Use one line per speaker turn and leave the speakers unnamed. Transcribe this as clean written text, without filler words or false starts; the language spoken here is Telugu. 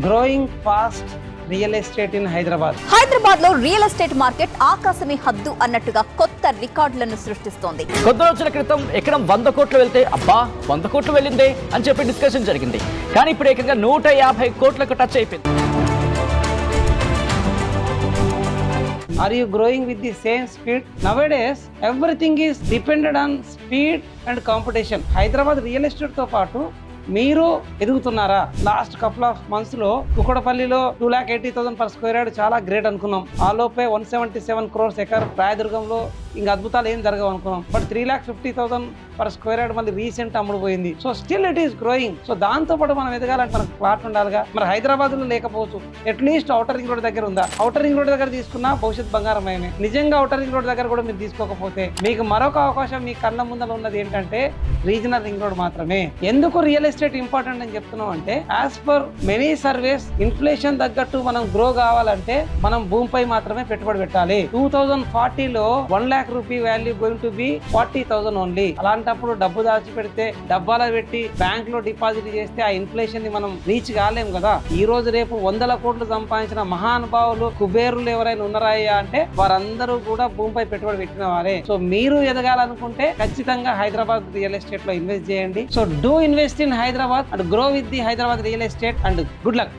Growing fast real estate in Hyderabad.
Hyderabad లో రియల్ ఎస్టేట్ మార్కెట్ ఆకాశమే హద్దు అన్నట్టుగా కొత్త రికార్డులను సృష్టిస్తోంది.
కొద్ది రోజుల క్రితం ఎకరం 100 కోట్లు వెళ్తే అబ్బా 100 కోట్లు వెళ్ళిందే అని చెప్పి డిస్కషన్ జరిగింది. కానీ ఇప్పుడు ఏకంగా 150 కోట్లకు టచ్ అయిపోయింది.
Are you growing with the same speed? Nowadays, everything is dependent on speed and competition. Hyderabad real estate తో పాటు మీరు ఎదుగుతున్నారా? లాస్ట్ కపుల్ ఆఫ్ మంత్స్ లో కుకడపల్లిలో 2,80,000 per square yard చాలా గ్రేట్ అనుకున్నాం. ఆ లోపే 177 crores ఎకర్ రాయదుర్గంలో ఇంకా అద్భుతాలు ఏం జరగవు అనుకున్నాం. బట్ 3,50,000 per square yard మళ్ళీ రీసెంట్ అమ్ముడు పోయింది. So still it is growing. So దాంతో పాటు మనం ఎదగాలంటే మనకు ప్లాట్ ఉండాలిగా. మరి హైదరాబాద్ లో లేకపోవచ్చు, అట్లీస్ట్ ఔటర్ రింగ్ రోడ్ దగ్గర ఉందా? ఔటర్ రింగ్ రోడ్ దగ్గర తీసుకున్నా భవిష్యత్ బంగారమయమే. నిజంగా ఔటర్ రింగ్ రోడ్ దగ్గర కూడా మీరు తీసుకోకపోతే మీకు మరొక అవకాశం మీ కళ్ళ ముందర ఉన్నది ఏంటంటే రీజనల్ రింగ్ రోడ్ మాత్రమే. ఎందుకు రియల్ ఎస్టేట్ ఇంపార్టెంట్ అని చెప్తున్నాం అంటే, as per many surveys inflation తగ్గట్టు మనం గ్రో కావాలంటే మనం భూమిపై మాత్రమే పెట్టుబడి పెట్టాలి. 2040లో 1 lakh rupee value going to be 40,000 only. అలాంటప్పుడు డబ్బు దాచి పెడితే డబ్బాలో పెట్టి బ్యాంక్ లో డిపాజిట్ చేస్తే ఆ ఇన్ఫ్లేషన్ ని మనం రీచ్ కాలేము కదా. ఈ రోజు రేపు 100 కోట్లు సంపాదించిన మహానుభావులు కుబేరులు ఎవరైనా ఉన్నారాయా అంటే వారందరూ కూడా భూమిపై పెట్టుబడి పెట్టిన వారే. సో మీరు ఎదగాలనుకుంటే ఖచ్చితంగా హైదరాబాద్ రియల్ ఎస్టేట్ లో ఇన్వెస్ట్ చేయండి. So do invest in Hyderabad and grow with the Hyderabad real estate and good luck.